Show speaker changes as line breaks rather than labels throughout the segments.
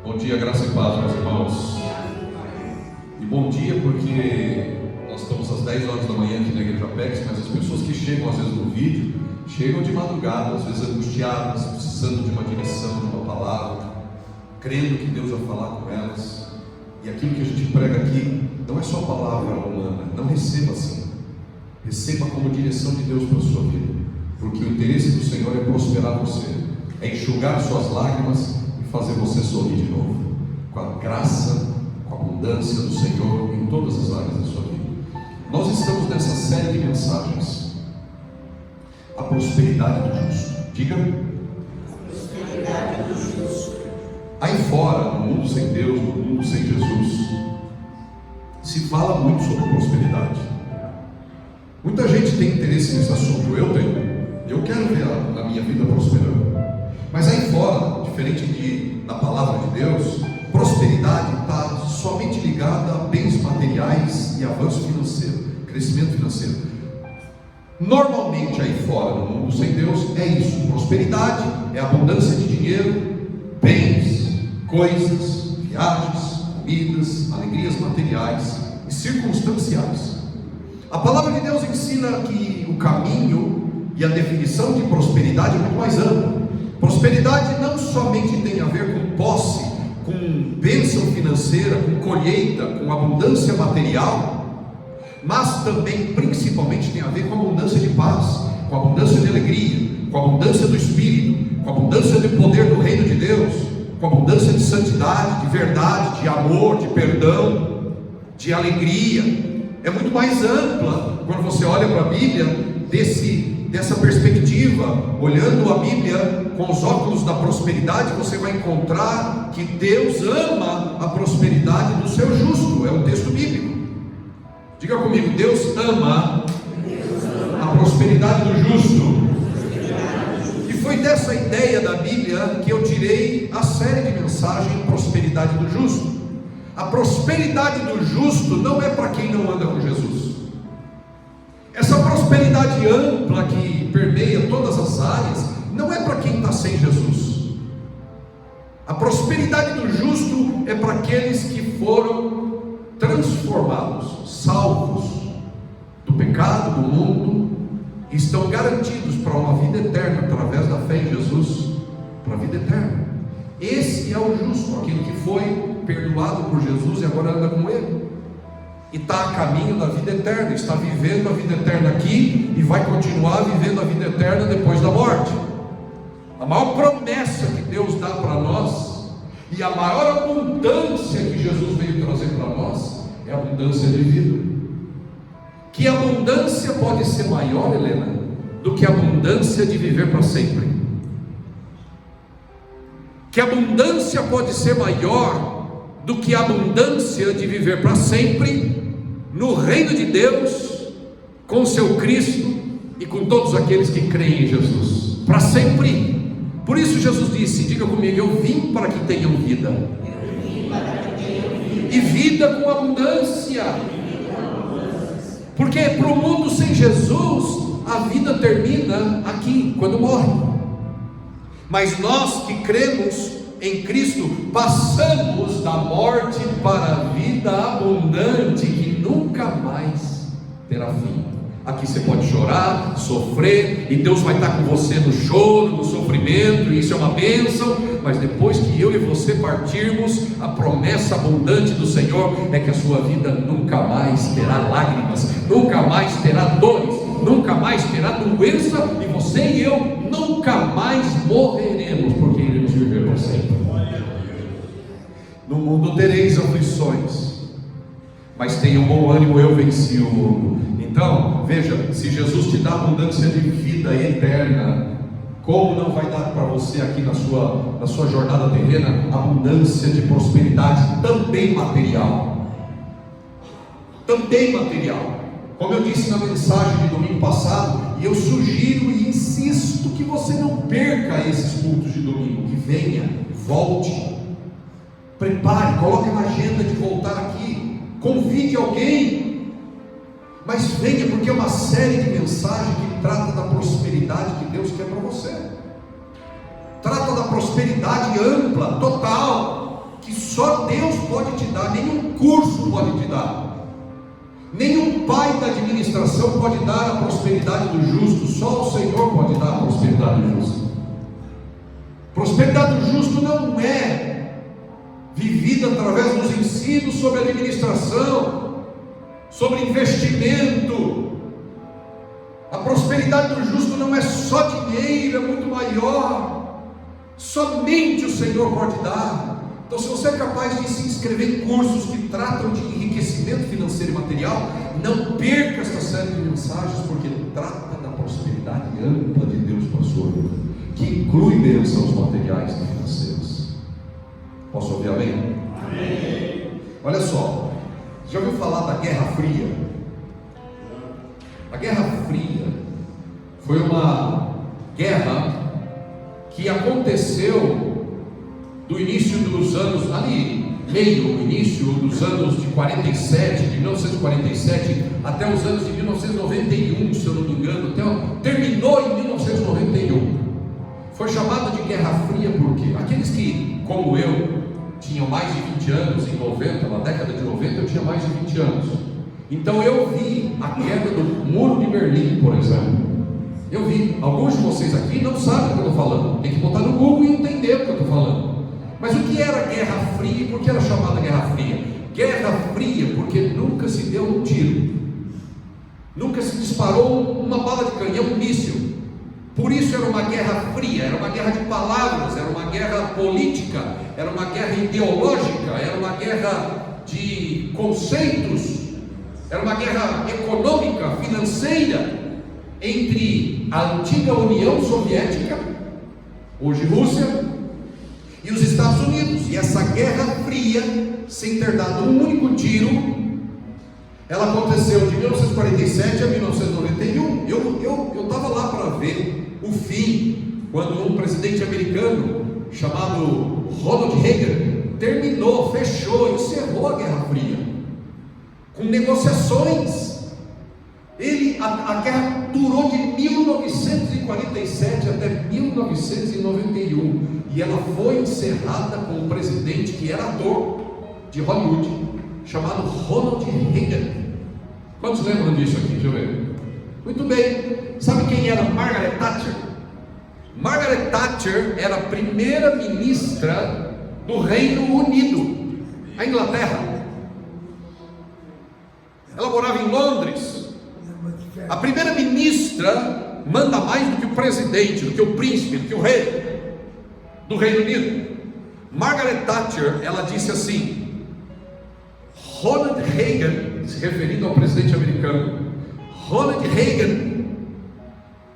Bom dia, graça e paz, meus irmãos. E bom dia porque nós estamos às 10 horas da manhã aqui na Igreja Apex, mas as pessoas que chegam às vezes no vídeo, chegam de madrugada, às vezes angustiadas, precisando de uma direção, de uma palavra, crendo que Deus vai falar com elas. E aquilo que a gente prega aqui não é só palavra humana, não receba assim. Receba como direção de Deus para a sua vida, porque o interesse do Senhor é prosperar você, é enxugar suas lágrimas e fazer você sorrir de novo, com a graça, com a abundância do Senhor em todas as áreas da sua vida. Nós estamos nessa série de mensagens, a prosperidade do justo. Diga, a prosperidade do justo. Aí fora, no mundo sem Deus, no mundo sem Jesus, se fala muito sobre prosperidade. Muita gente tem interesse nesse assunto, eu tenho. Eu quero ver a minha vida prosperando. Mas aí fora, diferente da palavra de Deus, prosperidade está somente ligada a bens materiais e avanço financeiro, crescimento financeiro. Normalmente aí fora, no mundo sem Deus, é isso. Prosperidade é abundância de dinheiro, bens, coisas, viagens, comidas, alegrias materiais e circunstanciais. A palavra de Deus ensina que o caminho e a definição de prosperidade é muito mais ampla. Prosperidade não somente tem a ver com posse, com bênção financeira, com colheita, com abundância material, mas também, principalmente, tem a ver com abundância de paz, com abundância de alegria, com abundância do Espírito, com abundância de poder do reino de Deus, com abundância de santidade, de verdade, de amor, de perdão, de alegria. É muito mais ampla quando você olha para a Bíblia dessa perspectiva. Olhando a Bíblia com os óculos da prosperidade, você vai encontrar que Deus ama a prosperidade do seu justo. É um texto bíblico. Diga comigo, Deus ama a prosperidade do justo. E foi dessa ideia da Bíblia que eu tirei a série de mensagens Prosperidade do Justo. A prosperidade do justo não é para quem não anda com Jesus. Essa prosperidade ampla que permeia todas as áreas não é para quem está sem Jesus. A prosperidade do justo é para aqueles que foram transformados, salvos do pecado, do mundo, e estão garantidos para uma vida eterna através da fé em Jesus, para a vida eterna. Esse é o justo, aquele que foi perdoado por Jesus e agora anda com Ele, e está a caminho da vida eterna, está vivendo a vida eterna aqui e vai continuar vivendo a vida eterna depois da morte. A maior promessa que Deus dá para nós, e a maior abundância que Jesus veio trazer para nós, é a abundância de vida. Que abundância pode ser maior, Helena, do que a abundância de viver para sempre? Que abundância pode ser maior do que a abundância de viver para sempre no reino de Deus, com seu Cristo e com todos aqueles que creem em Jesus, para sempre. Por isso Jesus disse, diga comigo, eu vim para que tenham vida, e vida com abundância. Porque para o mundo sem Jesus, a vida termina aqui, quando morre. Mas nós que cremos em Cristo, passamos da morte para a vida abundante, que nunca mais terá fim. Aqui você pode chorar, sofrer, e Deus vai estar com você no choro, no sofrimento, e isso é uma bênção. Mas depois que eu e você partirmos, a promessa abundante do Senhor é que a sua vida nunca mais terá lágrimas, nunca mais terá dores, nunca mais terá doença, e você e eu nunca mais morreremos, porque iremos viver por sempre. No mundo tereis aflições, mas tenham bom ânimo, eu venci o mundo. Então, veja, se Jesus te dá abundância de vida eterna, como não vai dar para você aqui na sua jornada terrena abundância de prosperidade também material? Também material. Como eu disse na mensagem de domingo passado, e eu sugiro e insisto que você não perca esses cultos de domingo, que venha, volte, prepare, coloque na agenda de voltar aqui, convide alguém, mas venha, porque é uma série de mensagens que trata da prosperidade que Deus quer para você. Trata da prosperidade ampla, total, que só Deus pode te dar, nenhum curso pode te dar, nenhum pai da administração pode dar a prosperidade do justo, só o Senhor pode dar a prosperidade do justo. Prosperidade do justo não é vivida através dos ensinos sobre administração, sobre investimento. A prosperidade do justo não é só dinheiro, é muito maior. Somente o Senhor pode dar. Então, se você é capaz de se inscrever em cursos que tratam de enriquecimento financeiro e material, não perca esta série de mensagens, porque trata da prosperidade ampla de Deus para a sua vida, que inclui bênçãos materiais e financeiras. Posso ouvir amém? Amém. Olha só, já ouviu falar da Guerra Fria? A Guerra Fria foi uma guerra que aconteceu do início dos anos, ali, início dos anos de 47, de 1947, até os anos de 1991, se eu não me engano, terminou em 1991. Foi chamada de Guerra Fria porque aqueles que, como eu, tinham mais de 20 anos, em 90, na década de 90, eu tinha mais de 20 anos. Então eu vi a queda do Muro de Berlim, por exemplo. Eu vi. Alguns de vocês aqui não sabem o que eu estou falando. Tem que botar no Google e entender o que eu estou falando. Mas o que era Guerra Fria e por que era chamada Guerra Fria? Guerra Fria porque nunca se deu um tiro, nunca se disparou uma bala de canhão, um míssil. Por isso era uma guerra fria, era uma guerra de palavras, era uma guerra política, era uma guerra ideológica, era uma guerra de conceitos, era uma guerra econômica, financeira, entre a antiga União Soviética, hoje Rússia, e os Estados Unidos. E essa Guerra Fria, sem ter dado um único tiro, ela aconteceu de 1947 a 1991. Eu estava lá para ver o fim, quando um presidente americano chamado Ronald Reagan terminou, fechou, encerrou a Guerra Fria com negociações. A guerra durou de 1947 até 1991 e ela foi encerrada com um presidente que era ator de Hollywood, chamado Ronald Reagan. Quantos lembram disso aqui? Deixa eu ver. Muito bem. Sabe quem era Margaret Thatcher? Margaret Thatcher era a primeira ministra do Reino Unido, a Inglaterra. Ela morava em Londres. A primeira ministra manda mais do que o presidente, do que o príncipe, do que o rei do Reino Unido. Margaret Thatcher, ela disse assim: Ronald Reagan, se referindo ao presidente americano, Ronald Reagan,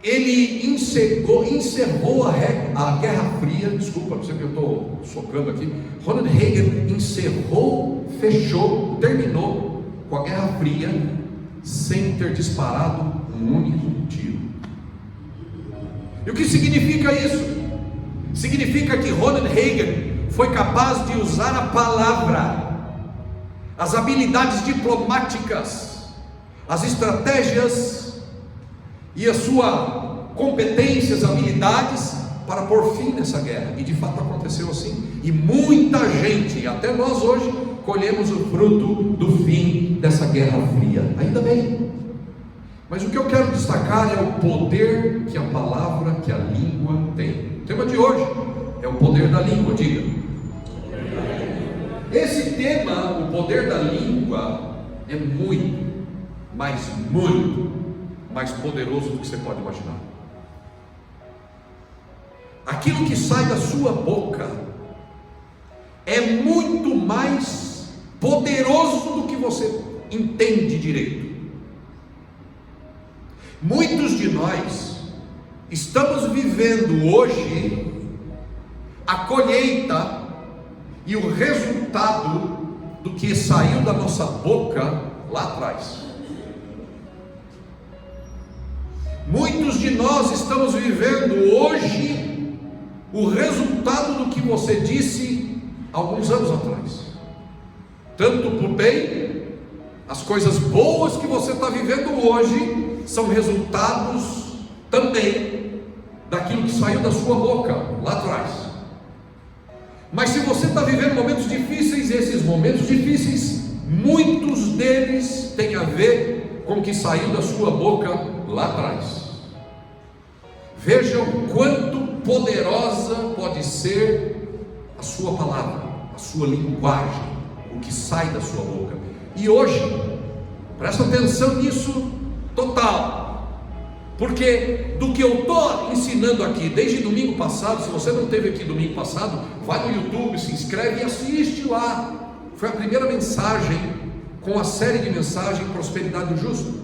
ele encerrou a Guerra Fria. Desculpa, não sei que eu estou socando aqui. Ronald Reagan encerrou, fechou, terminou com a Guerra Fria sem ter disparado um único tiro. E o que significa isso? Significa que Ronald Reagan foi capaz de usar a palavra, as habilidades diplomáticas, as estratégias e as suas competências, habilidades para pôr fim nessa guerra. E de fato aconteceu assim. E muita gente, até nós hoje, colhemos o fruto do fim dessa Guerra Fria. Ainda bem. Mas o que eu quero destacar é o poder que a palavra, que a língua tem. O tema de hoje é o poder da língua. Diga. Esse tema, o poder da língua, é muito, mas muito mais poderoso do que você pode imaginar. Aquilo que sai da sua boca é muito mais poderoso do que você entende direito. Muitos de nós estamos vivendo hoje a colheita e o resultado do que saiu da nossa boca lá atrás. Muitos de nós estamos vivendo hoje o resultado do que você disse alguns anos atrás, tanto por bem. As coisas boas que você está vivendo hoje são resultados também daquilo que saiu da sua boca lá atrás.
Mas se você está vivendo momentos difíceis, esses momentos difíceis, muitos deles têm a ver com o que saiu da sua boca lá atrás. Veja o quanto poderosa pode ser a sua palavra, a sua linguagem, o que sai da sua boca. E hoje, presta atenção nisso total, porque do que eu estou ensinando aqui desde domingo passado, se você não esteve aqui domingo passado, vai no YouTube, se inscreve e assiste lá. Foi a primeira mensagem com a série de mensagens Prosperidade do Justo.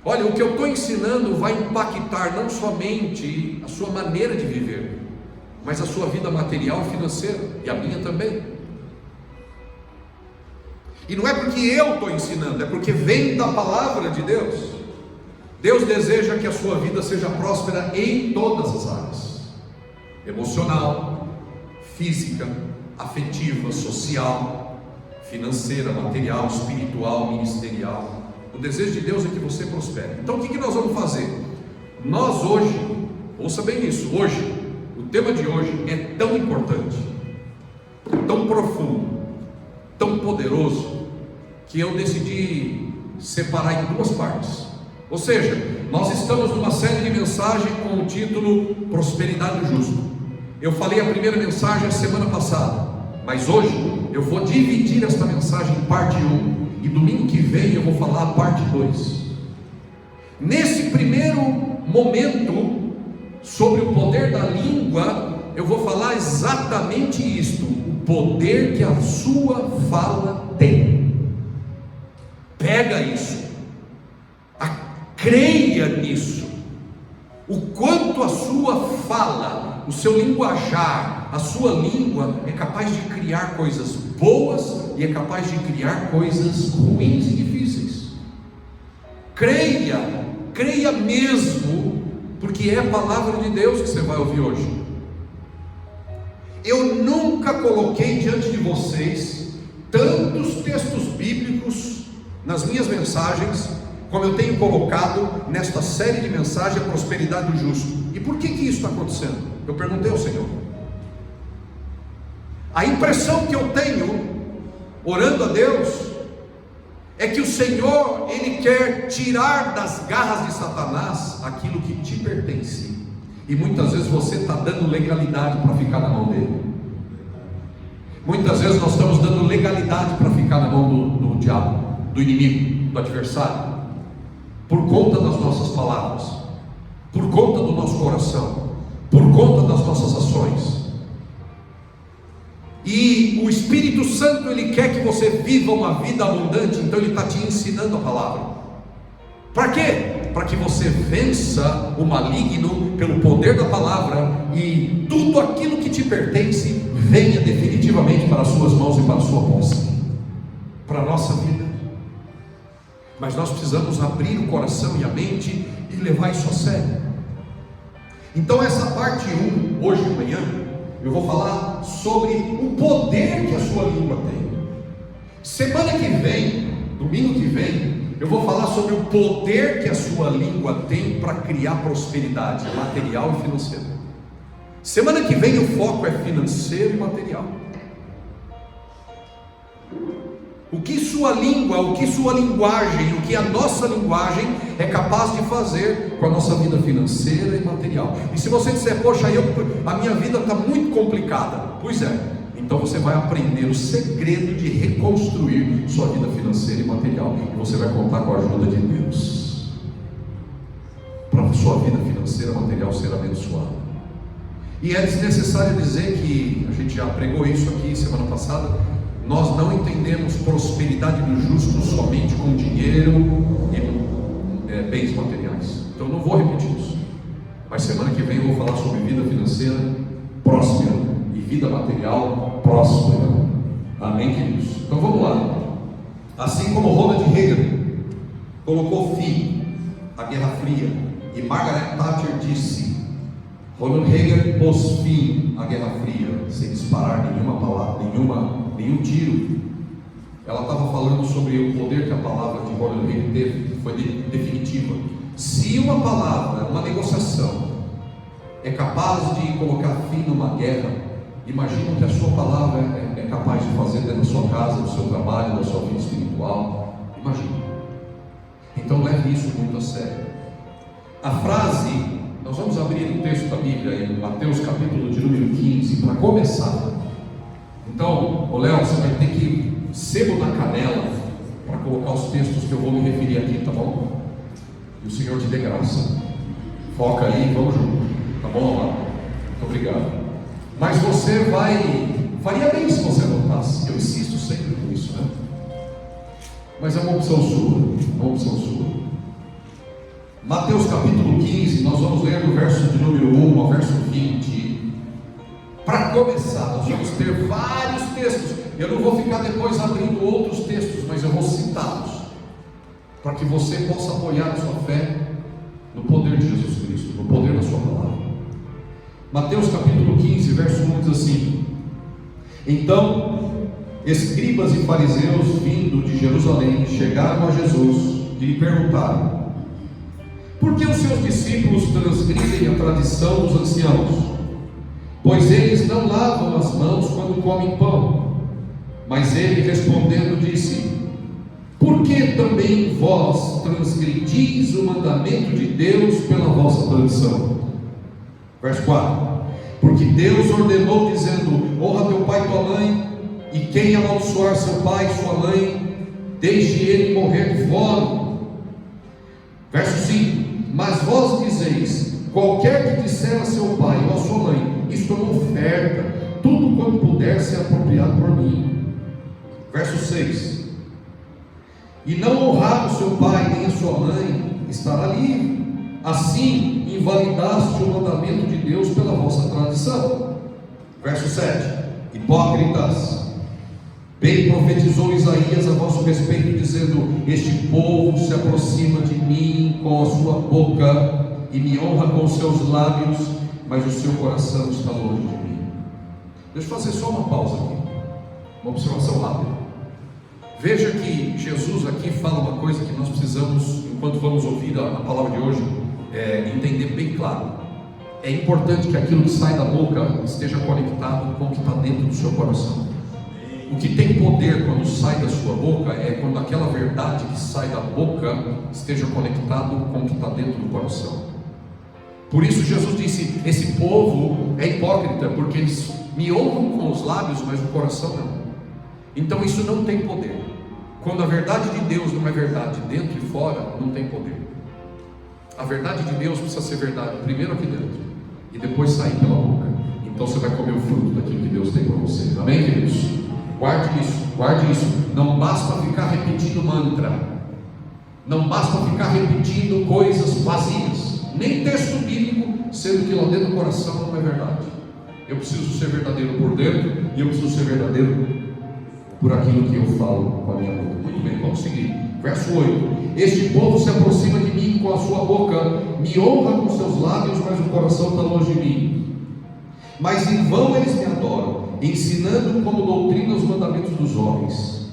Olha, o que eu estou ensinando vai impactar não somente a sua maneira de viver, mas a sua vida material e financeira, e a minha também. E não é porque eu estou ensinando, é porque vem da palavra de Deus. Deus deseja que a sua vida seja próspera em todas as áreas: emocional, física, afetiva, social, financeira, material, espiritual, ministerial. O desejo de Deus é que você prospere. Então o que nós vamos fazer? Nós hoje, ouça bem isso, hoje, o tema de hoje é tão importante, tão profundo, tão poderoso, que eu decidi separar em duas partes. Ou seja, nós estamos numa série de mensagens com o título Prosperidade do Justo. Eu falei a primeira mensagem a semana passada, mas hoje eu vou dividir esta mensagem em parte 1, e domingo que vem eu vou falar a parte 2. Nesse primeiro momento, sobre o poder da língua, eu vou falar exatamente isto: o poder que a sua fala tem. Pega isso, creia nisso, o quanto a sua fala, o seu linguajar, a sua língua é capaz de criar coisas boas e é capaz de criar coisas ruins e difíceis. Creia mesmo, porque é a palavra de Deus que você vai ouvir hoje. Eu nunca coloquei diante de vocês tantos textos bíblicos nas minhas mensagens como eu tenho colocado nesta série de mensagens, a prosperidade do justo. E por que isso está acontecendo? Eu perguntei ao Senhor. A impressão que eu tenho, orando a Deus, é que o Senhor, Ele quer tirar das garras de Satanás aquilo que te pertence. E muitas vezes você está dando legalidade para ficar na mão dele. Muitas vezes nós estamos dando legalidade para ficar na mão do diabo, do inimigo, do adversário, por conta das nossas palavras, por conta do nosso coração, por conta das nossas ações. E o Espírito Santo, Ele quer que você viva uma vida abundante, então Ele está te ensinando a palavra. Para quê? Para que você vença o maligno pelo poder da palavra, e tudo aquilo que te pertence venha definitivamente para as suas mãos e para a sua posse, para a nossa vida. Mas nós precisamos abrir o coração e a mente e levar isso a sério. Então essa parte 1, hoje de manhã, eu vou falar sobre o poder que a sua língua tem. Semana que vem, domingo que vem, eu vou falar sobre o poder que a sua língua tem para criar prosperidade material e financeira. Semana que vem o foco é financeiro e material. O que sua língua, o que sua linguagem, o que a nossa linguagem é capaz de fazer com a nossa vida financeira e material. E se você disser, poxa, a minha vida está muito complicada, pois é, então você vai aprender o segredo de reconstruir sua vida financeira e material, e você vai contar com a ajuda de Deus para a sua vida financeira e material ser abençoada. E é desnecessário dizer que a gente já pregou isso aqui semana passada. Nós não entendemos prosperidade do justo somente com dinheiro e bens materiais. Então eu não vou repetir isso. Mas semana que vem eu vou falar sobre vida financeira próspera e vida material próspera. Amém, queridos? Então vamos lá. Assim como Ronald Reagan colocou fim à Guerra Fria e Margaret Thatcher disse, Ronald Reagan pôs fim à Guerra Fria sem disparar nenhuma palavra, nenhum tiro. Ela estava falando sobre o poder que a palavra de Ronald Reagan teve, que foi definitiva. Se uma palavra, uma negociação é capaz de colocar fim numa guerra, Imagina o que a sua palavra é capaz de fazer dentro da sua casa, do seu trabalho, da sua vida espiritual. Imagina. Então leve isso muito a sério. A frase, nós vamos abrir o texto da Bíblia em Mateus capítulo de número 15, para começar. Então, Léo, você vai ter que sebo na canela para colocar os textos que eu vou me referir aqui, tá bom? E o Senhor te dê graça. Foca aí, vamos junto. Tá bom, amado? Muito obrigado. Mas você faria bem se você anotasse. Eu insisto sempre com isso, né? Mas é uma opção sua. Mateus capítulo 15, nós vamos ler do verso de número 1 ao verso 20. Para começar, nós vamos ter vários textos. Eu não vou ficar depois abrindo outros textos, mas eu vou citá-los, para que você possa apoiar a sua fé no poder de Jesus Cristo, no poder da sua palavra. Mateus capítulo 15, verso 1 diz assim: Então, escribas e fariseus vindo de Jerusalém chegaram a Jesus e lhe perguntaram: Por que os seus discípulos transgridem a tradição dos anciãos? Pois eles não lavam as mãos quando comem pão. Mas ele respondendo disse: Por que também vós transgredis o mandamento de Deus pela vossa tradição? Verso 4: Porque Deus ordenou dizendo: Honra teu pai e tua mãe, e quem amaldiçoar seu pai e sua mãe, deixe ele morrer de fome. Verso 5: Mas vós dizeis: Qualquer que disser a seu pai ou a sua mãe, isto é uma oferta, tudo quanto puder ser apropriado por mim. Verso 6: E não honrar o seu pai nem a sua mãe, estará livre. Assim invalidaste o mandamento de Deus pela vossa tradição. Verso 7: Hipócritas, bem profetizou Isaías a vosso respeito, dizendo: Este povo se aproxima de mim com a sua boca e me honra com os seus lábios, mas o seu coração está longe de mim. Deixa eu fazer só uma pausa aqui, uma observação rápida. Veja que Jesus aqui fala uma coisa que nós precisamos, enquanto vamos ouvir a palavra de hoje, entender bem claro. É importante que aquilo que sai da boca esteja conectado com o que está dentro do seu coração. O que tem poder quando sai da sua boca é quando aquela verdade que sai da boca esteja conectado com o que está dentro do coração. Por isso Jesus disse: esse povo é hipócrita, porque eles me honram com os lábios, mas o coração não. Então isso não tem poder. Quando a verdade de Deus não é verdade dentro e fora, não tem poder. A verdade de Deus precisa ser verdade primeiro aqui dentro e depois sair pela boca. Então você vai comer o fruto daquilo que Deus tem para você. Amém, queridos? Guarde isso. Não basta ficar repetindo mantra, não basta ficar repetindo coisas vazias, nem texto bíblico, sendo que lá dentro do coração não é verdade. Eu preciso ser verdadeiro por dentro e eu preciso ser verdadeiro por aquilo que eu falo com a minha boca. Muito bem, vamos seguir. Verso 8: Este povo se aproxima de mim com a sua boca, me honra com seus lábios, mas o coração está longe de mim. Mas em vão eles me adoram, ensinando como doutrina os mandamentos dos homens.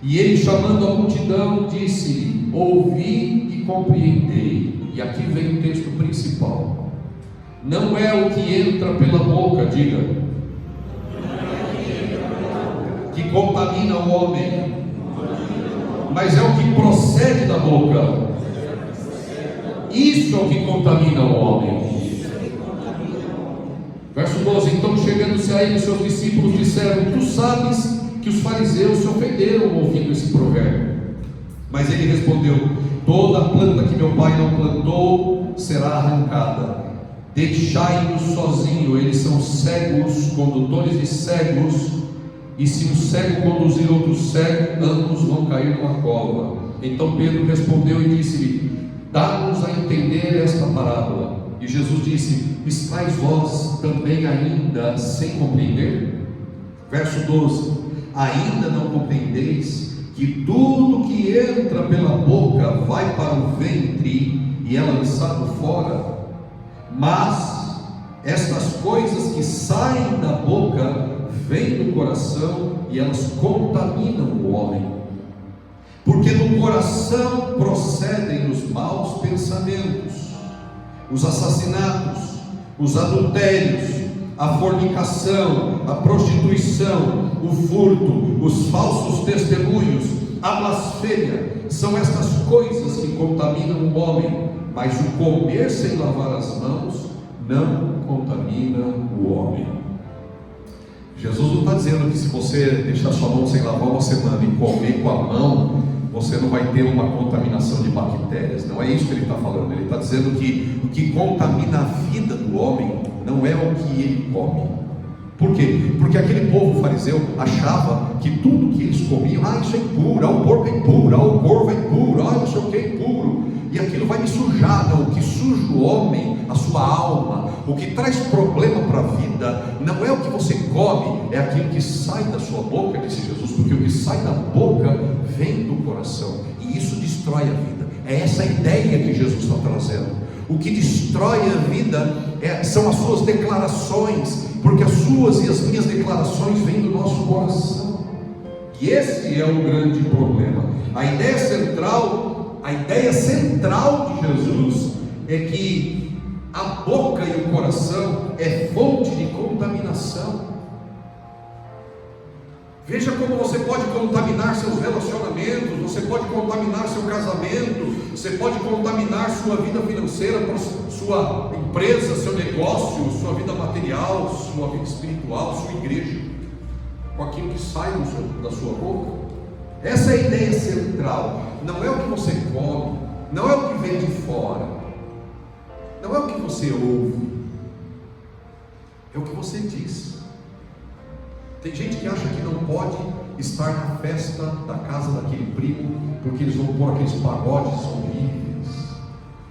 E ele, chamando a multidão, disse: Ouvi e compreendei. E aqui vem o texto principal. Não é o que entra pela boca, diga, que contamina o homem, mas é o que procede da boca. Isso é o que contamina o homem. Verso 12: Então, chegando-se a ele, seus discípulos disseram: Tu sabes que os fariseus se ofenderam ouvindo esse provérbio. Mas ele respondeu: Toda planta que meu pai não plantou será arrancada. Deixai-nos sozinhos, eles são cegos, condutores de cegos. E se um cego conduzir outro cego, ambos vão cair numa cova. Então Pedro respondeu e disse-lhe: Dá-nos a entender esta parábola. E Jesus disse: Estais vós também ainda sem compreender? Verso 12: Ainda não compreendeis que tudo que entra pela boca vai para o ventre e é lançado fora? Mas estas coisas que saem da boca vêm do coração e elas contaminam o homem. Porque do coração procedem os maus pensamentos, os assassinatos, os adultérios, a fornicação, a prostituição, o furto, os falsos testemunhos, a blasfêmia. São estas coisas que contaminam o homem, mas o comer sem lavar as mãos não contamina o homem. Jesus não está dizendo que se você deixar sua mão sem lavar uma semana e comer com a mão, você não vai ter uma contaminação de bactérias. Não é isso que ele está falando. Ele está dizendo que o que contamina a vida do homem não é o que ele come. Por quê? Porque aquele povo fariseu achava que tudo que eles comiam, isso é impuro, o porco é impuro, o corvo é impuro, não sei o que é impuro, e aquilo vai me sujar. Não, o que suja o homem, a sua alma, o que traz problema para a vida, não é o que você come, é aquilo que sai da sua boca, disse Jesus, porque o que sai da boca vem do coração, e isso destrói a vida. É essa a ideia que Jesus está trazendo. O que destrói a vida são as suas declarações, porque as suas e as minhas declarações vêm do nosso coração, e esse é o grande problema. A ideia central de Jesus é que a boca e o coração é fonte de contaminação. Veja como você pode contaminar seus relacionamentos, você pode contaminar seu casamento, você pode contaminar sua vida financeira, sua empresa, seu negócio, sua vida material, sua vida espiritual, sua igreja, com aquilo que sai da sua boca. Essa é a ideia central. Não é o que você come, não é o que vem de fora, não é o que você ouve, é o que você diz. Tem gente que acha que não pode estar na festa da casa daquele primo, porque eles vão pôr aqueles pagodes horríveis,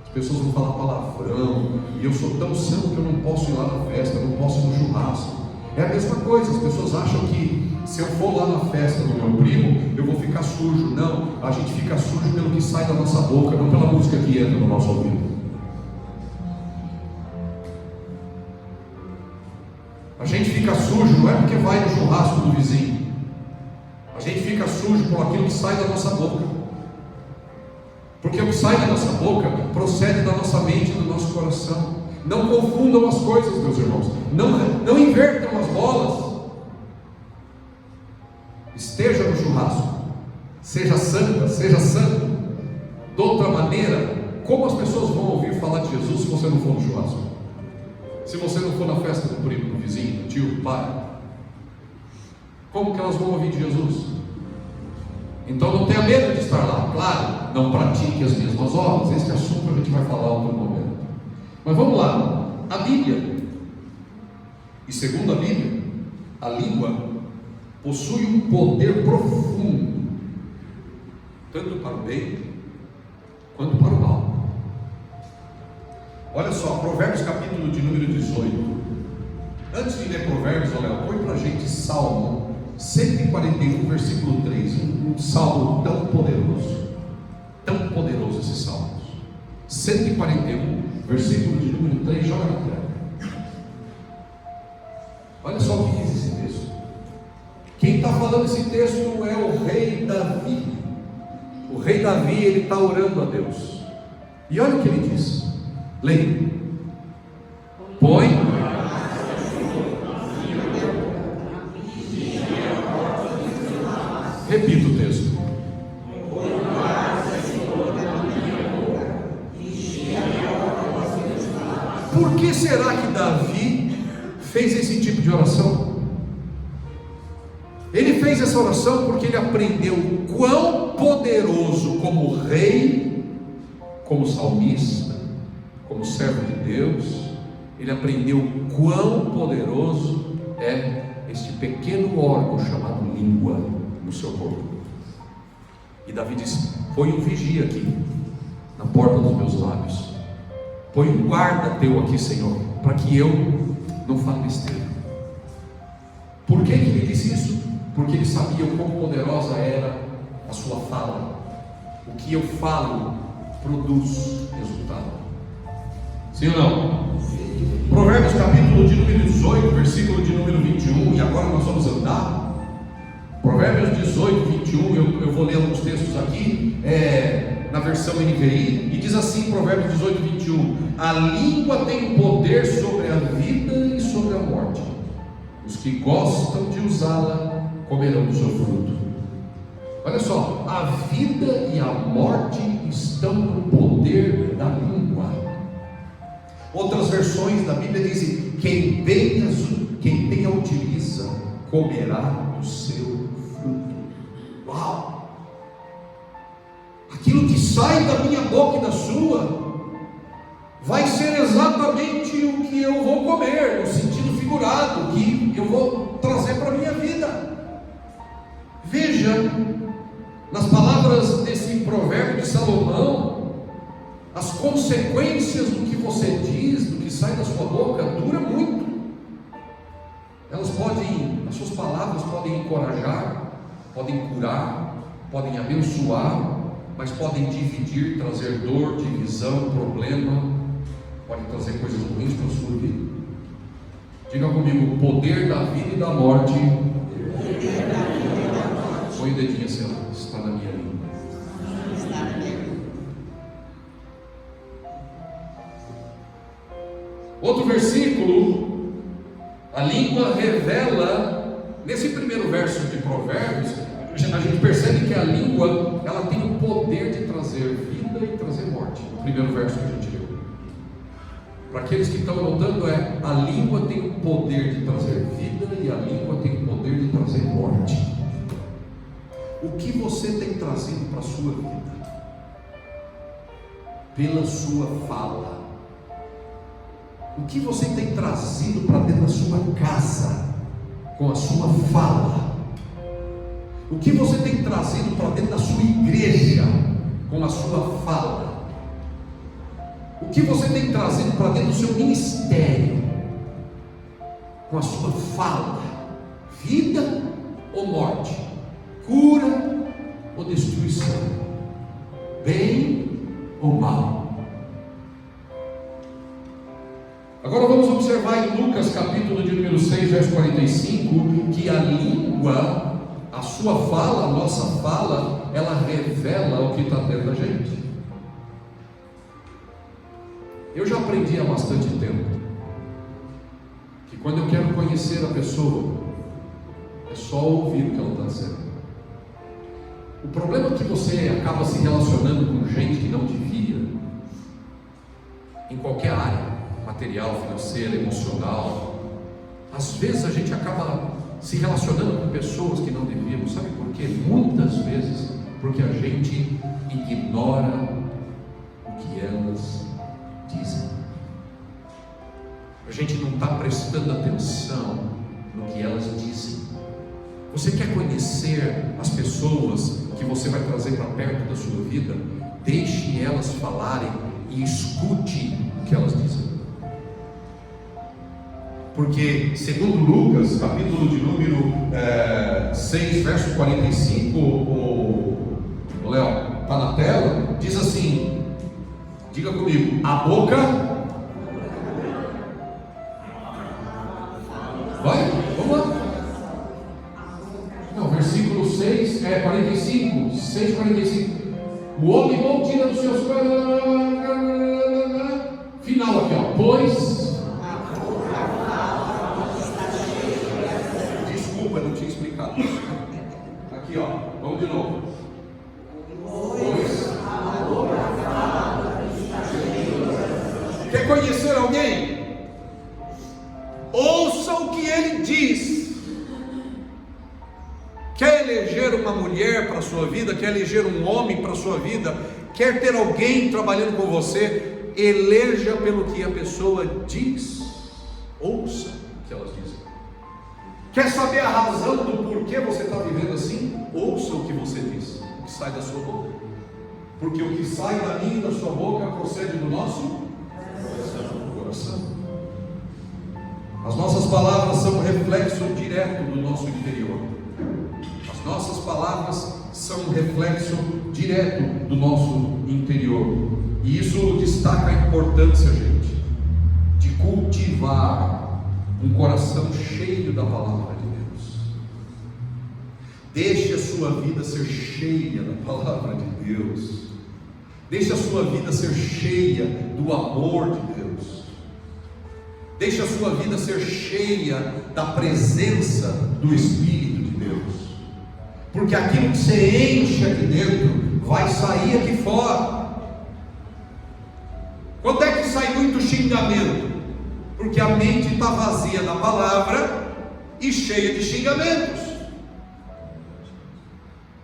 as pessoas vão falar palavrão, e eu sou tão santo que eu não posso ir lá na festa, eu não posso ir no churrasco. É a mesma coisa, as pessoas acham que se eu for lá na festa do meu primo, eu vou ficar sujo. Não, a gente fica sujo pelo que sai da nossa boca, não pela música que entra no nosso ouvido. A gente fica sujo não é porque vai no churrasco do vizinho, a gente fica sujo por aquilo que sai da nossa boca, porque o que sai da nossa boca procede da nossa mente e do nosso coração. Não confundam as coisas, meus irmãos, não invertam as bolas. Esteja no churrasco, seja santa, seja santo. De outra maneira, como as pessoas vão ouvir falar de Jesus se você não for no churrasco? Se você não for na festa do primo, do vizinho, do tio, do pai, como que elas vão ouvir de Jesus? Então não tenha medo de estar lá. Claro, não pratique as mesmas obras. Esse assunto a gente vai falar em outro momento. Mas vamos lá. A Bíblia, e segundo a Bíblia, a língua possui um poder profundo, tanto para o bem quanto para o mal. Olha só, Provérbios capítulo de número 18. Antes de ler Provérbios, olha, põe para a gente Salmo 141, versículo 3. Um salmo tão poderoso esse salmo. 141, versículo de número 3, joga na tela. Olha só o que diz esse texto. Quem está falando esse texto é o rei Davi. O rei Davi, ele está orando a Deus. E olha o que ele diz. Leia. Põe. Repita o texto. Por que será que Davi fez esse tipo de oração? Ele fez essa oração porque ele aprendeu quão poderoso como rei, como salmista, como servo de Deus, ele aprendeu quão poderoso é este pequeno órgão chamado língua no seu corpo. E Davi disse: põe um vigia aqui na porta dos meus lábios, põe um guarda teu aqui, Senhor, para que eu não fale besteira. Por que ele disse isso? Porque ele sabia o quão poderosa era a sua fala. O que eu falo produz resultado. Sim ou não? Provérbios capítulo de número 18, versículo de número 21. E agora nós vamos andar. Provérbios 18, 21. Eu vou ler alguns textos aqui na versão NVI. E diz assim, Provérbios 18, 21. A língua tem poder sobre a vida e sobre a morte. Os que gostam de usá-la comerão do seu fruto. Olha só, a vida e a morte estão no poder da língua. Outras versões da Bíblia dizem: quem bem a utiliza, comerá do seu fruto. Uau! Aquilo que sai da minha boca e da sua vai ser exatamente o que eu vou comer, no sentido figurado, que eu vou trazer para a minha vida. Veja, nas palavras desse provérbio de Salomão, as consequências do que você diz, do que sai da sua boca, dura muito. As suas palavras podem encorajar, podem curar, podem abençoar, mas podem dividir, trazer dor, divisão, problema, podem trazer coisas ruins para a sua vida. Diga comigo: o poder da vida e da morte. Põe o dedinho assim, ó, está na minha língua. Outro versículo, a língua revela, nesse primeiro verso de Provérbios, a gente percebe que a língua, ela tem o poder de trazer vida e trazer morte. No primeiro verso que a gente leu. Para aqueles que estão anotando, a língua tem o poder de trazer vida e a língua tem o poder de trazer morte. O que você tem trazido para a sua vida? Pela sua fala. O que você tem trazido para dentro da sua casa? Com a sua fala. O que você tem trazido para dentro da sua igreja? Com a sua fala. O que você tem trazido para dentro do seu ministério? Com a sua fala. Vida ou morte? Cura ou destruição? Bem ou mal? Agora vamos observar em Lucas capítulo de número 6, verso 45, que a língua, a sua fala, a nossa fala, ela revela o que está dentro da gente. Eu já aprendi há bastante tempo que quando eu quero conhecer a pessoa, é só ouvir o que ela está dizendo. O problema é que você acaba se relacionando com gente que não devia, em qualquer área, material, financeira, emocional. Às vezes a gente acaba se relacionando com pessoas que não devíamos. Sabe por quê? Muitas vezes porque a gente ignora o que elas dizem. A gente não está prestando atenção no que elas dizem. Você quer conhecer as pessoas que você vai trazer para perto da sua vida? Deixe elas falarem e escute o que elas dizem. Porque, segundo Lucas, capítulo de número 6, verso 45, o Léo, está na tela, diz assim, diga comigo: a boca, vai, vamos lá, não, versículo 6, 45, 6:45, o homem bom tira dos seus, final aqui, ó, pois, eu não tinha explicado. Aqui, ó, vamos de novo. Pois. Quer conhecer alguém? Ouça o que ele diz. Quer eleger uma mulher para a sua vida? Quer eleger um homem para a sua vida? Quer ter alguém trabalhando com você? Eleja pelo que a pessoa diz. Ouça o que elas dizem. Quer saber a razão do porquê você está vivendo assim? Ouça o que você diz, o que sai da sua boca. Porque o que sai da minha e da sua boca procede do nosso coração. As nossas palavras são um reflexo direto do nosso interior. As nossas palavras são um reflexo direto do nosso interior. E isso destaca a importância, gente, de cultivar um coração cheio da palavra de Deus. Deixe a sua vida ser cheia da palavra de Deus. Deixe a sua vida ser cheia do amor de Deus. Deixe a sua vida ser cheia da presença do Espírito de Deus, porque aquilo que você enche aqui dentro vai sair aqui fora. Quando é que sai muito xingamento? Porque a mente está vazia da palavra e cheia de xingamentos.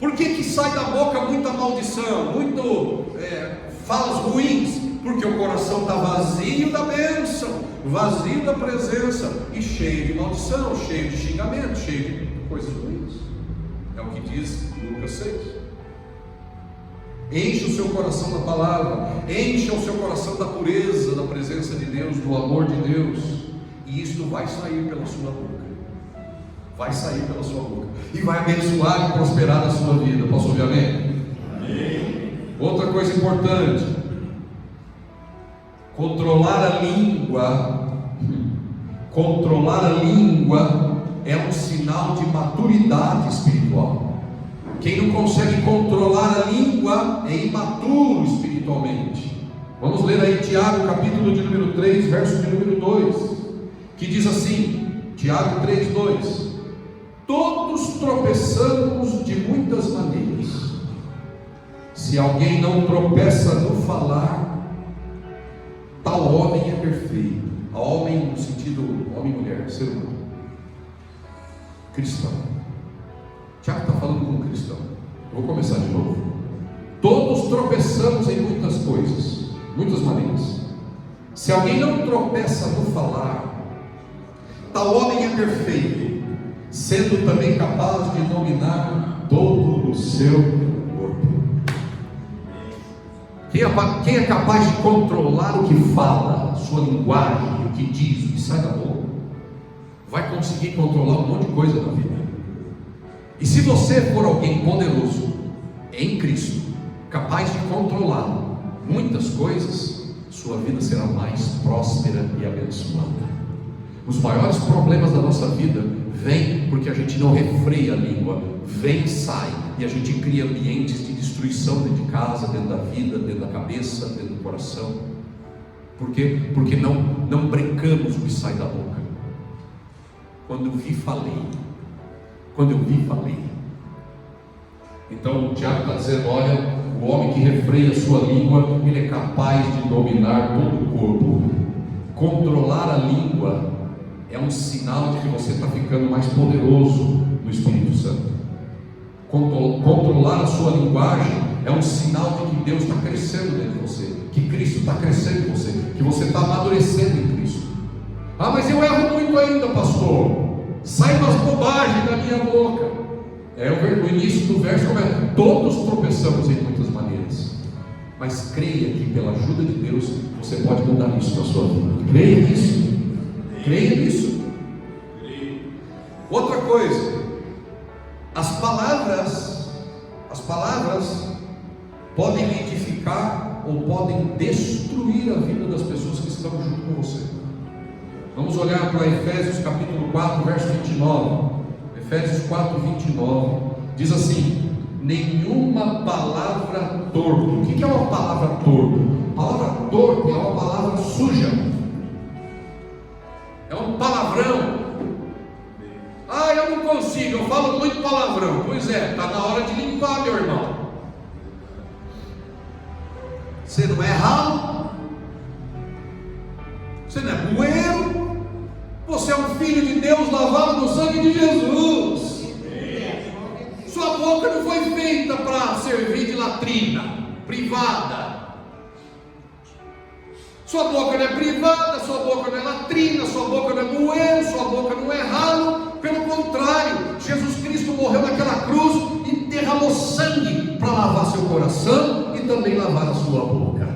Por que sai da boca muita maldição, falas ruins? Porque o coração está vazio da bênção, vazio da presença, e cheio de maldição, cheio de xingamento, cheio de coisas ruins. É o que diz Lucas 6. Enche o seu coração da palavra, encha o seu coração da pureza, da presença de Deus, do amor de Deus, e isto vai sair pela sua boca. Vai sair pela sua boca e vai abençoar e prosperar a sua vida. Posso ouvir amém? Amém. Outra coisa importante: controlar a língua é um sinal de maturidade espiritual. Quem não consegue controlar a língua é imaturo espiritualmente. Vamos ler aí Tiago, capítulo de número 3, verso de número 2, que diz assim, Tiago 3, 2: todos tropeçamos de muitas maneiras. Se alguém não tropeça no falar, tal homem é perfeito. Homem no sentido homem e mulher, ser humano, cristão. Tiago está falando com um cristão. Eu vou começar de novo. Todos tropeçamos em muitas coisas, muitas maneiras. Se alguém não tropeça no falar, tal homem é perfeito, sendo também capaz de dominar todo o seu corpo. Quem é capaz de controlar o que fala, sua linguagem, o que diz, o que sai da boca, vai conseguir controlar um monte de coisa na vida. E se você for alguém poderoso em Cristo, capaz de controlar muitas coisas, sua vida será mais próspera e abençoada. Os maiores problemas da nossa vida vêm porque a gente não refreia a língua, vem e sai, e a gente cria ambientes de destruição dentro de casa, dentro da vida, dentro da cabeça, dentro do coração. Por quê? Porque não brecamos o que sai da boca. Quando eu vi, falei. Quando eu vi, falei. Então o Tiago está dizendo: olha, o homem que refreia a sua língua, ele é capaz de dominar todo o corpo. Controlar a língua é um sinal de que você está ficando mais poderoso no Espírito Santo. Controlar a sua linguagem é um sinal de que Deus está crescendo dentro de você, que Cristo está crescendo em você, que você está amadurecendo em Cristo. Ah, mas eu erro muito ainda, pastor. Sai umas bobagens da minha boca. O início do verso começa: todos tropeçamos em muitas maneiras, mas creia que pela ajuda de Deus você pode mudar isso na sua vida. Creia nisso. Creia nisso. Outra coisa, as palavras podem edificar ou podem destruir a vida das pessoas que estão junto com você. Vamos olhar para Efésios capítulo 4, verso 29. Efésios 4, 29 diz assim: nenhuma palavra torpe. O que é uma palavra torpe? Palavra torpe é uma palavra suja, é um palavrão. Ah, eu não consigo, eu falo muito palavrão. Pois é, está na hora de limpar, meu irmão. Você não é ralo, você não é bueiro, você é um filho de Deus lavado no sangue de Jesus. Sua boca não foi feita para servir de latrina privada. Sua boca não é privada, sua boca não é latrina, sua boca não é bueiro, sua boca não é ralo. Pelo contrário, Jesus Cristo morreu naquela cruz e derramou sangue para lavar seu coração e também lavar a sua boca.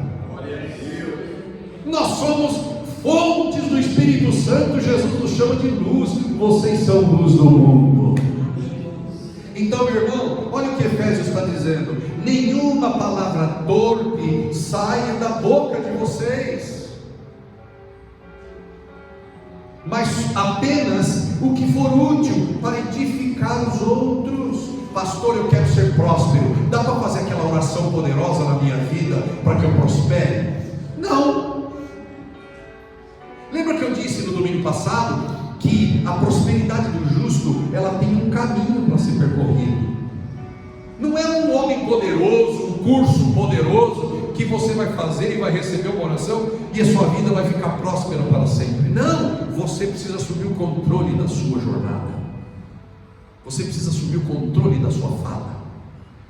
Nós somos fontes do Espírito Santo. Jesus nos chama de luz. Vocês são luz do mundo. Então, meu irmão, olha o que Efésios está dizendo: nenhuma palavra torpe saia da boca de vocês, mas apenas o que for útil para edificar os outros. Pastor, eu quero ser próspero. Dá para fazer aquela oração poderosa na minha vida para que eu prospere? Não. Lembra que eu disse no a prosperidade do justo, ela tem um caminho para ser percorrido. Não é um homem poderoso, um curso poderoso que você vai fazer e vai receber uma oração e a sua vida vai ficar próspera para sempre. Não, você precisa assumir o controle da sua jornada. Você precisa assumir o controle da sua fala.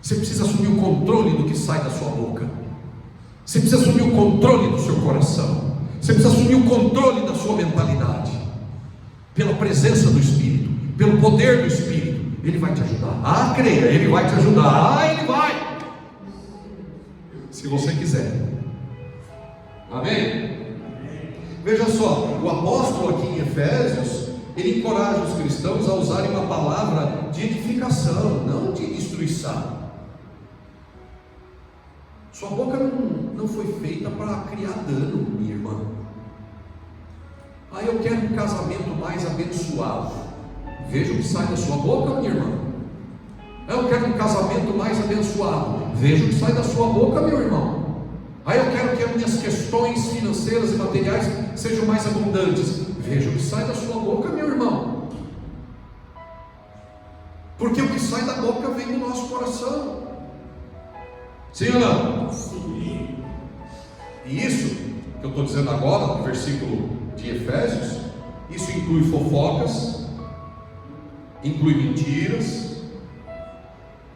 Você precisa assumir o controle do que sai da sua boca. Você precisa assumir o controle do seu coração. Você precisa assumir o controle da sua mentalidade. Pela presença do Espírito, pelo poder do Espírito, Ele vai te ajudar. Ah, creia, Ele vai te ajudar. Ah, Ele vai. Se você quiser. Amém? Veja só, o apóstolo aqui em Efésios, ele encoraja os cristãos a usarem uma palavra de edificação, não de destruição. Sua boca não foi feita para criar dano, minha irmã. Ah, eu quero um casamento mais abençoado. Veja o que sai da sua boca, minha irmã. Ah, eu quero um casamento mais abençoado. Veja o que sai da sua boca, meu irmão. Ah, eu quero que as minhas questões financeiras e materiais sejam mais abundantes. Veja o que sai da sua boca, meu irmão. Porque o que sai da boca vem do nosso coração. Sim ou não? Sim. E isso que eu estou dizendo agora, no versículo de Efésios, isso inclui fofocas, inclui mentiras,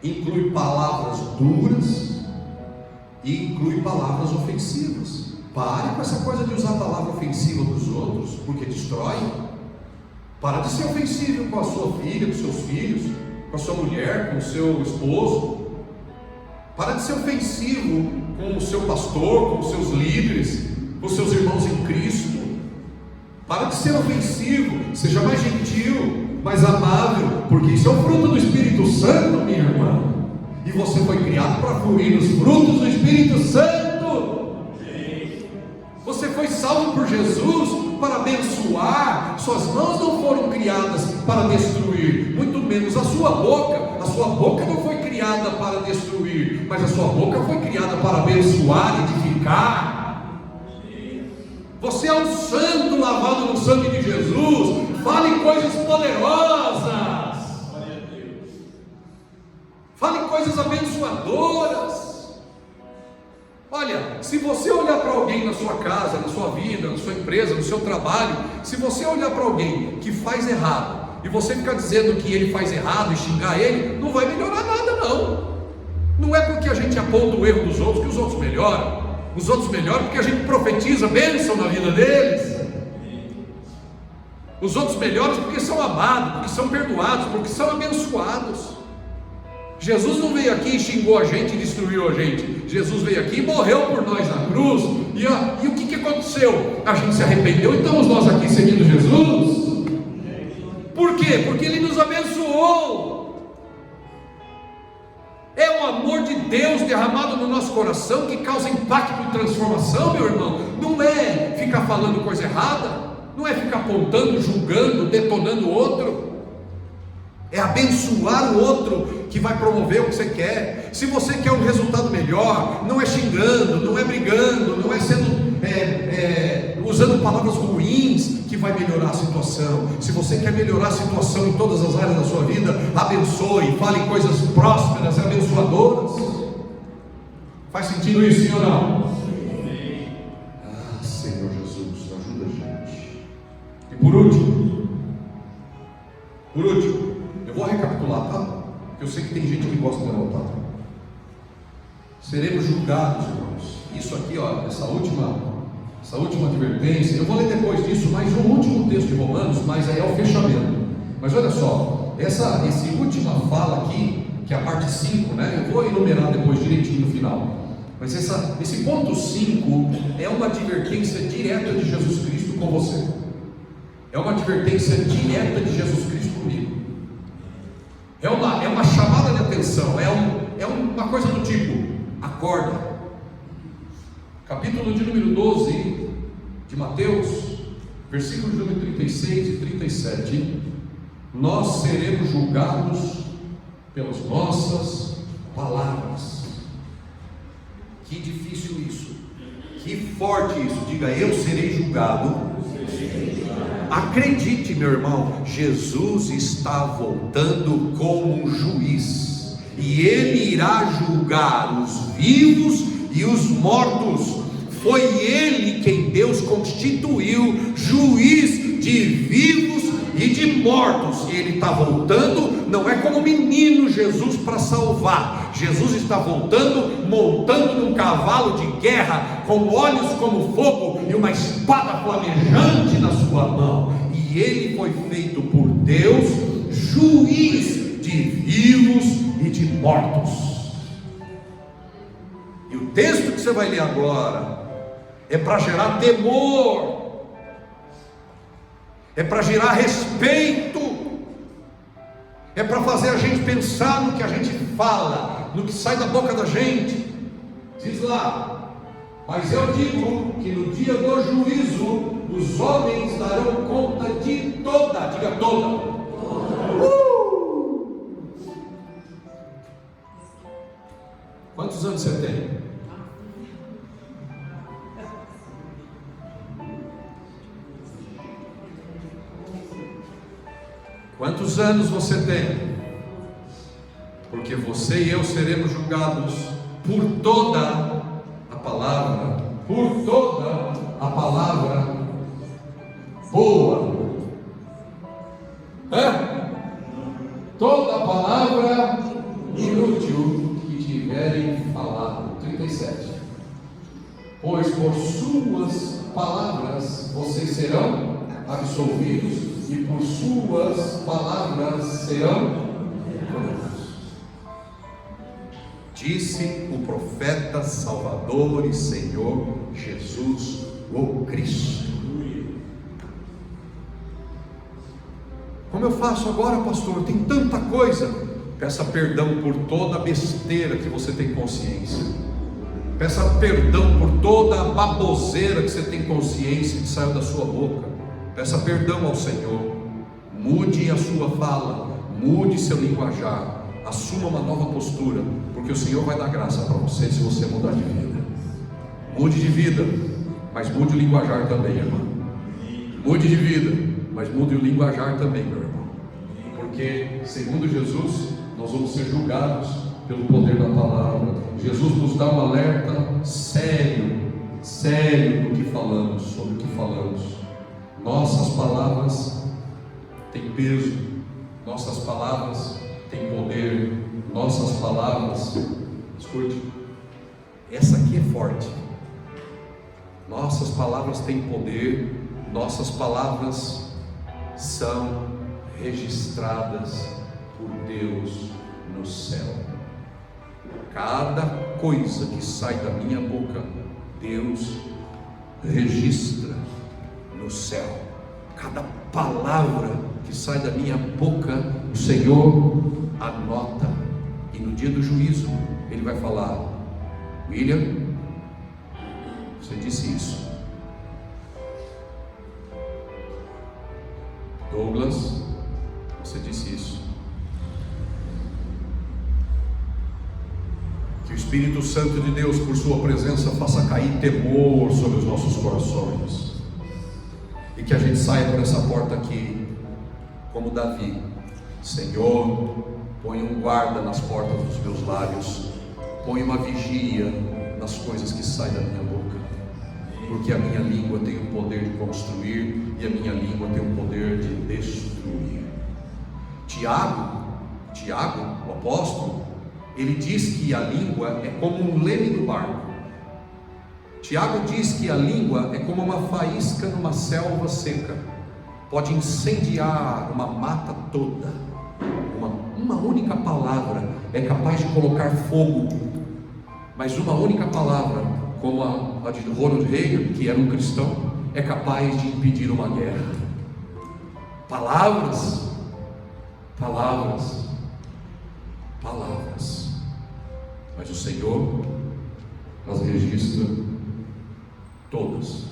inclui palavras duras e inclui palavras ofensivas. Pare com essa coisa de usar a palavra ofensiva dos outros, porque destrói. Para de ser ofensivo com a sua filha, com seus filhos, com a sua mulher, com o seu esposo. Para de ser ofensivo com o seu pastor, com os seus líderes, com os seus irmãos em Cristo. Para de ser ofensivo, seja mais gentil, mais amável, porque isso é o fruto do Espírito Santo, minha irmã. E você foi criado para fluir nos frutos do Espírito Santo. Você foi salvo por Jesus para abençoar. Suas mãos não foram criadas para destruir, muito menos a sua boca. A sua boca não foi criada para destruir, mas a sua boca foi criada para abençoar, edificar. Você é um santo lavado no sangue de Jesus. Fale coisas poderosas. Fale coisas abençoadoras. Olha, se você olhar para alguém na sua casa, na sua vida, na sua empresa, no seu trabalho, se você olhar para alguém que faz errado e você ficar dizendo que ele faz errado e xingar ele, não vai melhorar nada não. Não é porque a gente aponta o erro dos outros que os outros melhoram. Os outros melhoram porque a gente profetiza bênção na vida deles. Os outros melhoram porque são amados, porque são perdoados, porque são abençoados. Jesus não veio aqui e xingou a gente e destruiu a gente. Jesus veio aqui e morreu por nós na cruz. E o que aconteceu? A gente se arrependeu e estamos nós aqui seguindo Jesus. Por quê? Porque Ele nos abençoou. É o amor de Deus derramado no nosso coração que causa impacto e transformação, meu irmão. Não é ficar falando coisa errada, não é ficar apontando, julgando, detonando o outro. É abençoar o outro que vai promover o que você quer. Se você quer um resultado melhor, não é xingando, não é brigando, não é sendo usando palavras ruins que vai melhorar a situação. Se você quer melhorar a situação em todas as áreas da sua vida, abençoe, fale coisas prósperas e abençoadoras. Faz sentido isso, sim ou não? Ah, Senhor Jesus, ajuda a gente. E por último, eu vou recapitular, tá? Porque eu sei que tem gente que gosta de anotar. Seremos julgados, irmãos. Isso aqui, ó, essa última advertência. Eu vou ler depois disso mais um último texto de Romanos, mas aí é o fechamento. Mas olha só, essa última fala aqui, que é a parte 5, né? Eu vou enumerar depois direitinho no final. Mas esse ponto 5 é uma advertência direta de Jesus Cristo com você. É uma advertência direta de Jesus Cristo comigo. É uma chamada de atenção, é uma coisa do tipo: acorda. Capítulo de número 12 de Mateus, versículos de número 36 e 37. Nós seremos julgados pelas nossas palavras. Que difícil isso, que forte isso. Diga: eu serei julgado acredite, meu irmão, Jesus está voltando como um juiz, e Ele irá julgar os vivos e os mortos. Foi Ele quem Deus constituiu juiz de vivos e de mortos, e Ele está voltando, não é como menino Jesus para salvar. Jesus está voltando montando num cavalo de guerra, com olhos como fogo e uma espada flamejante na sua mão, e Ele foi feito por Deus juiz de vivos e de mortos. E o texto que você vai ler agora é para gerar temor, é para gerar respeito, é para fazer a gente pensar no que a gente fala, no que sai da boca da gente. Diz lá: mas eu digo que no dia do juízo os homens darão conta de toda, diga toda. Quantos anos você tem? Quantos anos você tem? Porque você e eu seremos julgados por toda a palavra, por toda a palavra boa. Toda a palavra inútil que tiverem falado. 37. Pois por suas palavras vocês serão absolvidos, e por suas palavras serão condenados. Disse o profeta Salvador e Senhor Jesus o Cristo. Como eu faço agora, pastor? Tem tanta coisa. Peça perdão por toda a besteira que você tem consciência. Peça perdão por toda a baboseira que você tem consciência que saiu da sua boca. Peça perdão ao Senhor. Mude a sua fala, mude seu linguajar, assuma uma nova postura, porque o Senhor vai dar graça para você se você mudar de vida. Mude de vida, mas mude o linguajar também, irmão. Mude de vida, mas mude o linguajar também, meu irmão. Porque, segundo Jesus, nós vamos ser julgados pelo poder da palavra. Jesus nos dá um alerta sério do que falamos, sobre o que falamos. Nossas palavras têm peso, nossas palavras têm poder, nossas palavras, escute, essa aqui é forte. Nossas palavras têm poder, nossas palavras são registradas por Deus no céu. Cada coisa que sai da minha boca, Deus registra no céu. Cada palavra que sai da minha boca, o Senhor anota, e no dia do juízo Ele vai falar: William, você disse isso. Douglas, você disse isso. Que o Espírito Santo de Deus, por sua presença, faça cair temor sobre os nossos corações, e que a gente saia por essa porta aqui como Davi: Senhor, põe um guarda nas portas dos meus lábios, põe uma vigia nas coisas que saem da minha boca, porque a minha língua tem o poder de construir e a minha língua tem o poder de destruir. Tiago, o apóstolo, ele diz que a língua é como um leme do barco. Tiago diz que a língua é como uma faísca numa selva seca, pode incendiar uma mata toda. Uma única palavra é capaz de colocar fogo, mas uma única palavra, como a de Ronald Reagan, que era um cristão, é capaz de impedir uma guerra. Palavras. Mas o Senhor as registra todas.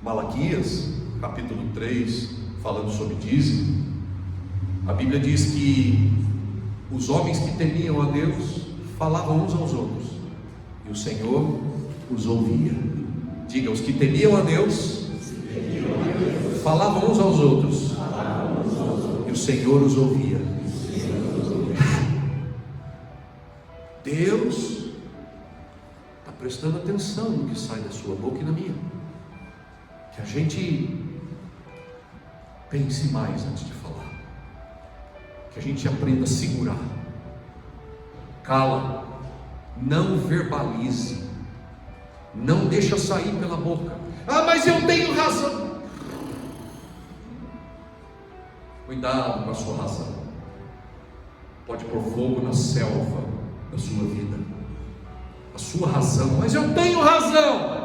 Malaquias, capítulo 3, falando sobre dízimo, a Bíblia diz que os homens que temiam a Deus falavam uns aos outros, e o Senhor os ouvia. Diga: os que temiam a Deus falavam uns aos outros, e o Senhor os ouvia. Deus está prestando atenção no que sai da sua boca e na minha. Que a gente pense mais antes de falar, que a gente aprenda a segurar. Cala, não verbalize, não deixa sair pela boca. Ah, mas eu tenho razão. Cuidado com a sua razão, pode pôr fogo na selva da sua vida. A sua razão, mas eu tenho razão.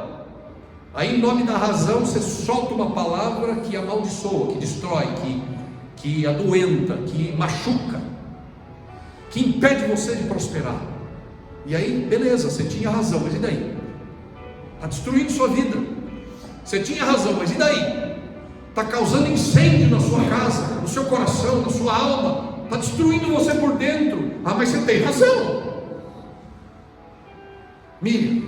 Aí, em nome da razão, você solta uma palavra que amaldiçoa, que destrói, que adoenta, que machuca, que impede você de prosperar. E aí, beleza, você tinha razão, mas e daí? Está destruindo sua vida. Você tinha razão, mas e daí? Está causando incêndio na sua casa, no seu coração, na sua alma, está destruindo você por dentro. Ah, mas você tem razão. Miriam,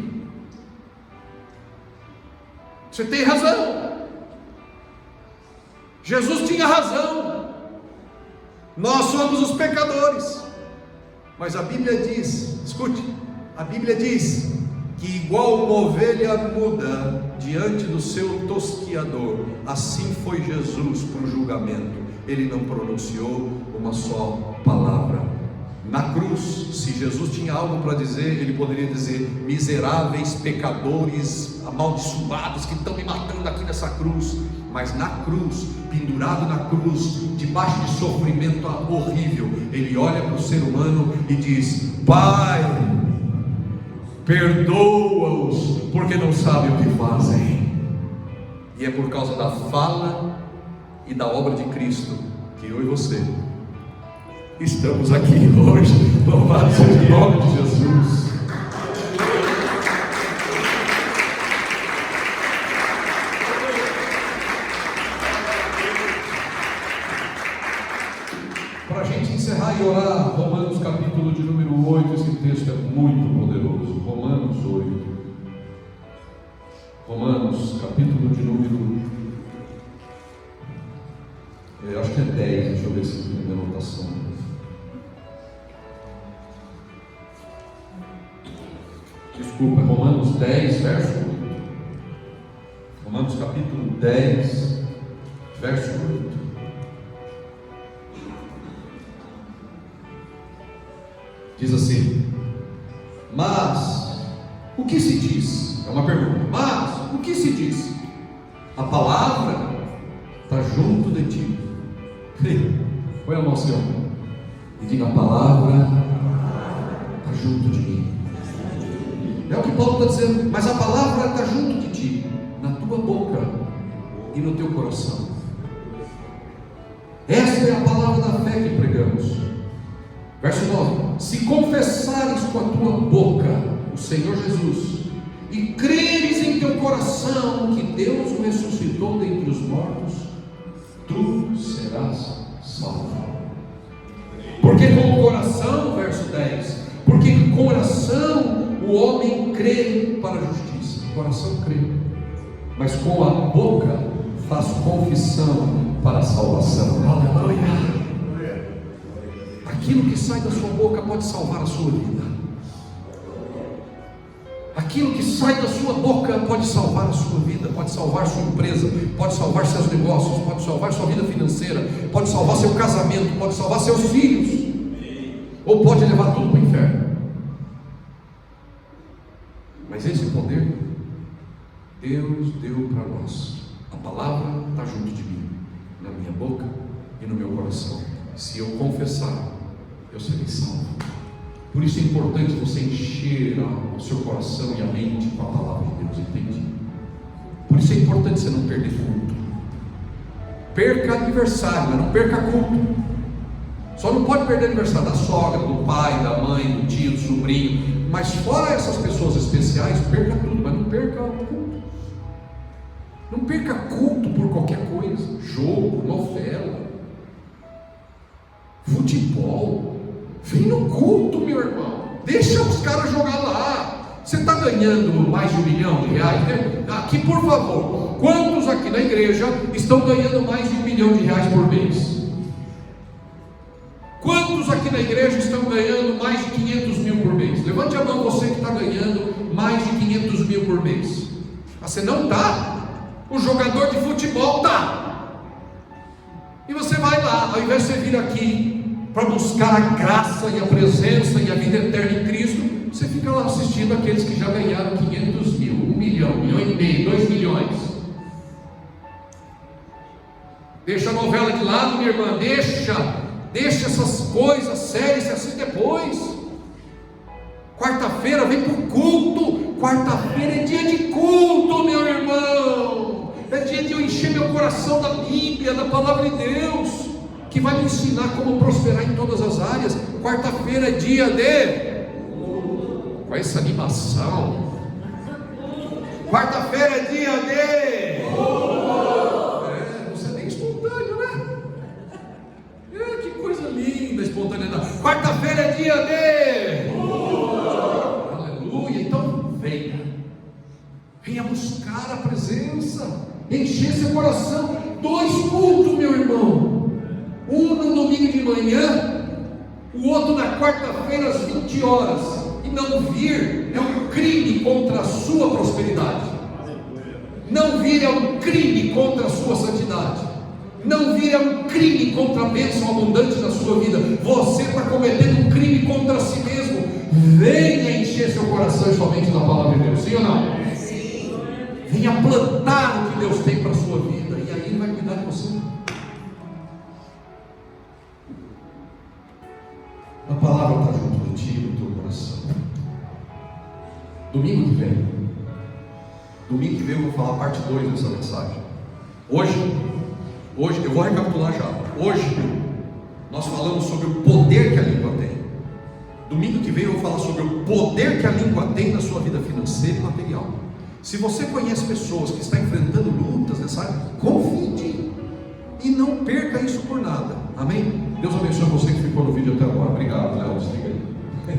você tem razão. Jesus tinha razão. Nós somos os pecadores. Mas a Bíblia diz, escute, a Bíblia diz que igual uma ovelha muda diante do seu tosquiador, assim foi Jesus para o julgamento. Ele não pronunciou uma só palavra. Na cruz, se Jesus tinha algo para dizer, ele poderia dizer: miseráveis pecadores amaldiçoados que estão me matando aqui nessa cruz. Mas na cruz, pendurado na cruz, debaixo de sofrimento horrível, ele olha para o ser humano e diz: Pai, perdoa-os, porque não sabem o que fazem. E é por causa da fala e da obra de Cristo que eu e você estamos aqui hoje. Louvado seja o nome de Jesus. Para a gente encerrar e orar, Romanos capítulo de número 8, esse texto é muito poderoso. Romanos 8. Romanos capítulo de número, acho que é 10, deixa eu ver se tem a minha anotação. Desculpa, Romanos 10, verso 8. Romanos capítulo 10, verso 8. Diz assim: mas o que se diz? É uma pergunta. Mas o que se diz? A palavra está junto de ti. Põe a mão, Senhor, e diga: a palavra está junto de mim. É o que Paulo está dizendo. Mas a palavra está junto de ti, na tua boca e no teu coração. Esta é a palavra da fé que pregamos. Verso 9: se confessares com a tua boca o Senhor Jesus e creres em teu coração que Deus o ressuscitou dentre os mortos, tu serás salvo. Porque com o coração, verso 10, porque com o coração o homem crê para a justiça. O coração crê, mas com a boca faz confissão para a salvação. Aleluia. Aquilo que sai da sua boca pode salvar a sua vida. Aquilo que sai da sua boca pode salvar a sua vida, pode salvar sua empresa, pode salvar seus negócios, pode salvar sua vida financeira, pode salvar seu casamento, pode salvar seus filhos, ou pode levar tudo para o inferno. Mas esse poder Deus deu para nós. A palavra está junto de mim, na minha boca e no meu coração. Se eu confessar, eu serei salvo. Por isso é importante você encher o seu coração e a mente com a palavra de Deus, entende? Por isso é importante você não perder culto. Perca aniversário, mas não perca culto. Só não pode perder aniversário da sogra, do pai, da mãe, do tio, do sobrinho. Mas fora essas pessoas especiais, perca tudo, mas não perca o culto. Não perca culto por qualquer coisa. Jogo, novela, futebol. Vem no culto, meu irmão. Deixa os caras jogar lá. Você está ganhando mais de R$1 milhão? Aqui, por favor, quantos aqui na igreja estão ganhando mais de R$1 milhão por mês? Quantos aqui na igreja estão ganhando mais de 500 mil por mês? Levante a mão você que está ganhando mais de 500 mil por mês. Você não está? O jogador de futebol está. E você vai lá, ao invés de você vir aqui para buscar a graça e a presença e a vida eterna em Cristo, você fica lá assistindo aqueles que já ganharam 500 mil, 1 milhão, 1,5 milhão, 2 milhões. Deixa a novela de lado, minha irmã, deixa essas coisas sérias, se assim depois. Quarta-feira vem para o culto. Quarta-feira é dia de culto, meu irmão. É dia de eu encher meu coração da Bíblia, da palavra de Deus, que vai me ensinar como prosperar em todas as áreas. Quarta-feira é dia de... Com essa animação. Quarta-feira é dia de... Você é bem espontâneo, né? Que coisa linda, espontaneidade. Quarta-feira é dia de... Aleluia. Então venha buscar a presença, encher seu coração. 2 cultos, meu irmão. Um no domingo de manhã, o outro na quarta-feira às 20 horas. E não vir é um crime contra a sua prosperidade. Não vir é um crime contra a sua santidade. Não vir é um crime contra a bênção abundante na sua vida. Você está cometendo um crime contra si mesmo. Venha encher seu coração somente da palavra de Deus. Sim ou não? Sim. Venha plantar o que Deus tem para a sua vida. E aí Ele vai cuidar de você. A palavra está junto de ti, no teu coração. Domingo que vem eu vou falar a parte 2 dessa mensagem. Hoje, eu vou recapitular já. Hoje, nós falamos sobre o poder que a língua tem. Domingo que vem eu vou falar sobre o poder que a língua tem na sua vida financeira e material. Se você conhece pessoas que estão enfrentando lutas nessa área, confie em ti. E não perca isso por nada. Amém? Deus abençoe você que ficou no vídeo até agora. Obrigado, Léo.